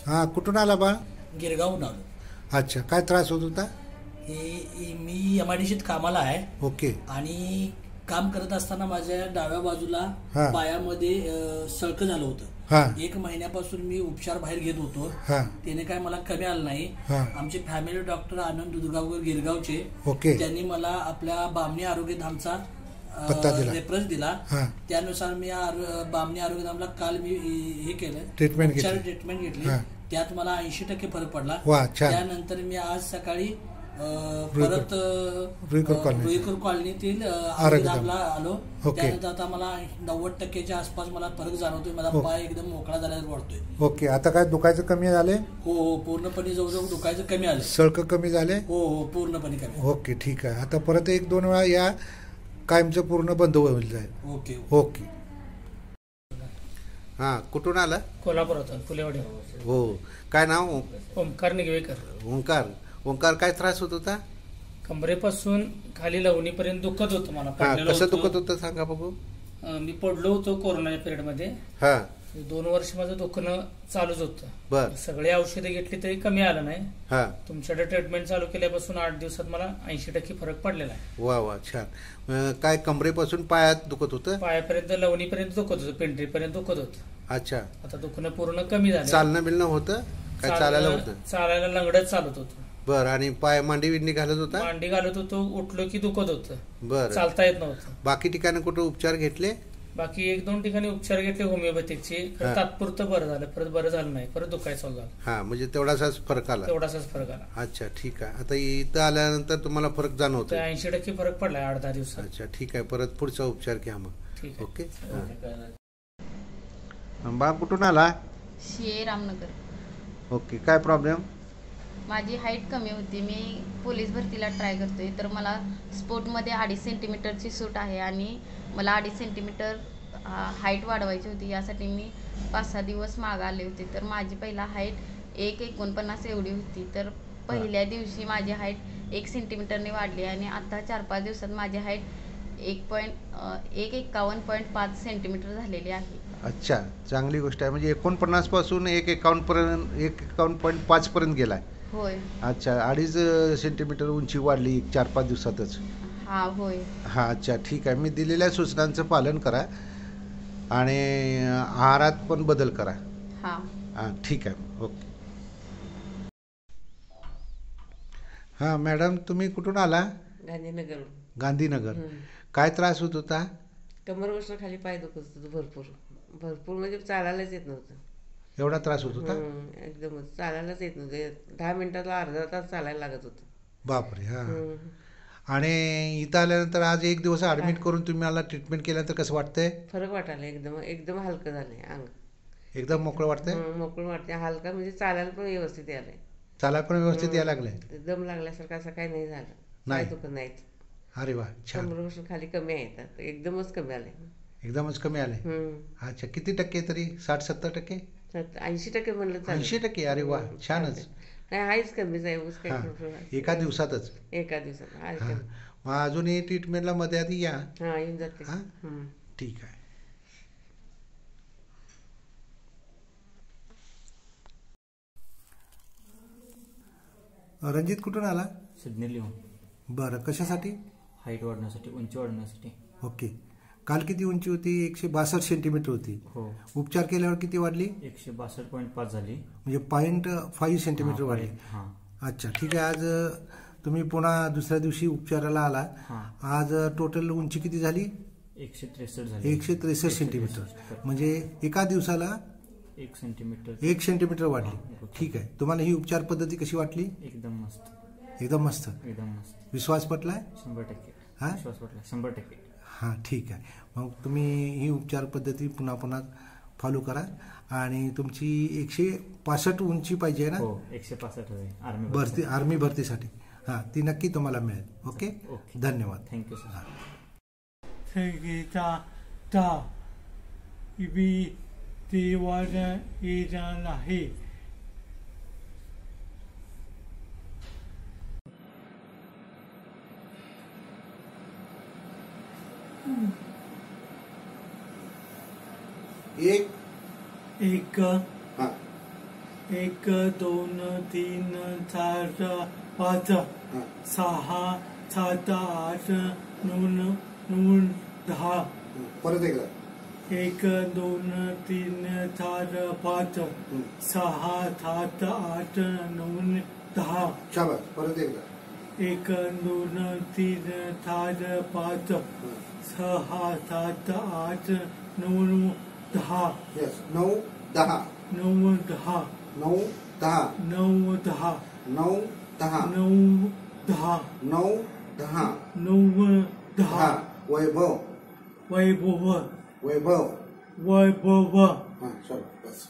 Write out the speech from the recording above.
हां, कुठून आला बा? गिरगावहून आलो. अच्छा, काय त्रास होत होता? मी एमआयडीसीत कामाला आहे ओके. आणि काम करत असताना माझ्या डाव्या बाजूला हां. पायामध्ये सळकं झालं हां. होतं. 1 महिन्यापासून मी उपचार बाहेर घेत होतो. हां. त्याने काय मला कमी आलं नाही. हां. आमचे फॅमिली डॉक्टर आनंद दुधगावकर गिरगावचे, ओके. त्यांनी मला आपल्या बामणी आरोग्यधामचा पत्ता दिला. रेफरन्स दिला. हां. त्यानुसार मी बामणी आरोग्यधामला काल मी हे केलं, ट्रीटमेंट घेतली. ट्रीटमेंट घेतली. हां. त्यात मला 80% फरक पडला. वा, छान. त्यानंतर मी आज सकाळी परत रुईकर कॉलनीतील आरोग्यधामला आलो. ओके. त्यानंतर आता मला 90%च्या आसपास मला फरक जाणवतोय. मला पाय एकदम मोकळा झाल्यावर वाटतोय. ओके. आता काय दुखायचं कमी झाले? हो, पूर्णपणे जवळजवळ दुखायचं कमी आलं. सळकं कमी झाले? हो, पूर्णपणे कमी. ओके, ठीक आहे. आता परत 1-2 वेळा या, कायमचं पूर्ण बंद होईल जाईल. ओके. ओके. हां, कुठून आला? कोल्हापुरात फुलेवाडी. हो. काय नाव? ओंकार निगवेकर. ओंकार, काय त्रास होत होता? कमरेपासून खाली लवणीपर्यंत दुखत होतं मला. कसं दुखत होतं सांगा बघू. मी पडलो होतो कोरोनाच्या पिरियडमध्ये. हां. 2 वर्ष माझं दुखणं चालूच होतं. बर. सगळे औषधे घेतली तरी कमी आलं नाही. हां. तुमच्याकडे ट्रीटमेंट चालू केल्यापासून 8 दिवसात मला 80% फरक पडलेला आहे. वा, छान. काय कमरेपासून पायात दुखत होतं? पायापर्यंत लवणीपर्यंत दुखत होतं, पेंढरीपर्यंत दुखत होतं. अच्छा. आता दुखणं पूर्ण कमी झालं. चालणं बिलणं होतं? काय चालायला होतं? चालायला लंगडत चालत होतं. बर. आणि पाय मांडी विंडी घालत होता? मांडी घालत होतो, उठलो की दुखत होतं. बर. चालता येत नव्हतं. बाकी ठिकाणी कुठे उपचार घेतले? बाकी 1-2 ठिकाणी उपचार घेतले होमिओपॅथिकचे. तात्पुरतं बरं झालं, परत बरं झालं नाही, परत दुखायचं चालू झालं. हा, म्हणजे तेवढासाच फरक आला? तेवढासाच फरक आला. अच्छा, ठीक आहे. आता इथं आल्यानंतर तुम्हाला फरक जाणवतो? 80% फरक पडलाय 8-10 दिवसात. अच्छा, ठीक आहे. परत पुढचा उपचार घ्या मग. ठीक आहे. ओके. बा, कुठून आला? शिये रामनगर. ओके. काय प्रॉब्लेम? माझी हाईट कमी होती. मी पोलीस भरतीला ट्राय करतोय, तर मला स्पोर्टमध्ये 2.5 सेंटीमीटरची सूट आहे आणि मला 2.5 सेंटीमीटर हाईट वाढवायची होती. यासाठी मी 5-6 दिवस मागं आले होते. तर माझी पहिला हाईट 1,49 एवढी होती. तर पहिल्या दिवशी माझी हाईट 1 सेंटीमीटरने वाढली आणि आता 4-5 दिवसात माझी हाईट 1,51.5 सेंटीमीटर झालेली आहे. अच्छा, चांगली गोष्ट आहे. म्हणजे 49 पासून 1,51.5 पर्यंत गेलाय. होय. अच्छा, 2.5 सेंटीमीटर उंची वाढली 4-5 दिवसातच. हा, होय. हा, अच्छा, ठीक आहे. मी दिलेल्या सूचनांचं पालन करा आणि आहारात पण बदल करा. हां, ठीक आहे. ओके. हां मॅडम, तुम्ही कुठून आला? गांधीनगर. गांधीनगर. काय त्रास होत होता? कमरपासून खाली पाय दुखत होतं भरपूर म्हणजे चालायलाच येत नव्हतं. एवढा त्रास होत होता? एकदमच चालायलाच येत नव्हतं. 10 मिनिटाला अर्धा तास चालायला लागत होतं. बापरे. हां. आणि इथं आल्यानंतर आज 1 दिवस ॲडमिट करून तुम्ही मला ट्रीटमेंट केल्यानंतर कसं वाटतंय? फरक वाटायला एकदम हलकं झालंय अंग. एकदम मोकळं वाटतंय? मोकळं वाटते. हलका म्हणजे चालायला पण व्यवस्थित यायलंय. चालायला पण व्यवस्थित यायला लागलंय? दम लागल्यासारखं असं काही नाही झालं. नाही दुखत नाहीत. अरे वा, छान. कमरेपासून खाली कमी आहेत. एकदमच कमी आलंय. एकदमच कमी आलंय? अच्छा, किती टक्के तरी? 60-70%? 80% म्हणलं चालेल. 80%? अरे वा, छानच. नाही, आहेच कमीच आहे. एका दिवसातच? एका दिवसात. मग अजूनही ट्रीटमेंटला मध्ये आधी या. हां, येऊन जाते. ठीक आहे. रणजित कुठून आला? सिडनी लिहून. बरं, कशासाठी? हाईट वाढण्यासाठी, उंची वाढण्यासाठी. ओके. काल किती उंची होती? 162 सेंटीमीटर होती. हो. उपचार केल्यावर किती वाढली? 162.5 झाली. म्हणजे 0.5 सेंटीमीटर वाढली. अच्छा, ठीक आहे. आज तुम्ही पुन्हा दुसऱ्या दिवशी उपचाराला आला. आज टोटल उंची किती झाली? 163 झाली. 163 सेंटीमीटर. म्हणजे एका दिवसाला 1 सेंटीमीटर. 1 सेंटीमीटर वाढली. ठीक आहे. तुम्हाला ही उपचार पद्धती कशी वाटली? एकदम मस्त. एकदम मस्त. एकदम मस्त. विश्वास पटलाय? 100%. हां, विश्वास पटला 100%. हां, ठीक आहे. मग तुम्ही ही उपचार पद्धती पुन्हा पुन्हा फॉलो करा. आणि तुमची 165 उंची पाहिजे ना? हो, 165 भरती, आर्मी भरतीसाठी. हां, ती नक्की तुम्हाला मिळेल. ओके. धन्यवाद. Thank you sir. संगीता ता इबी देवान येणार नाही. एक. एक. हां, 1 2 3 4 5 हा. 6 7 8 9 9 10 परत एकदा 1 2 3 4 5 6 7 8 9 10 शाबास परत एकदा 1 2 3 4 5 6 7 8 9 10 येस 9 10 9 10 9 10 9 10 9 10 9 10 9 10 9 10 वैभव वैभव वैभव वैभव हा चलो बस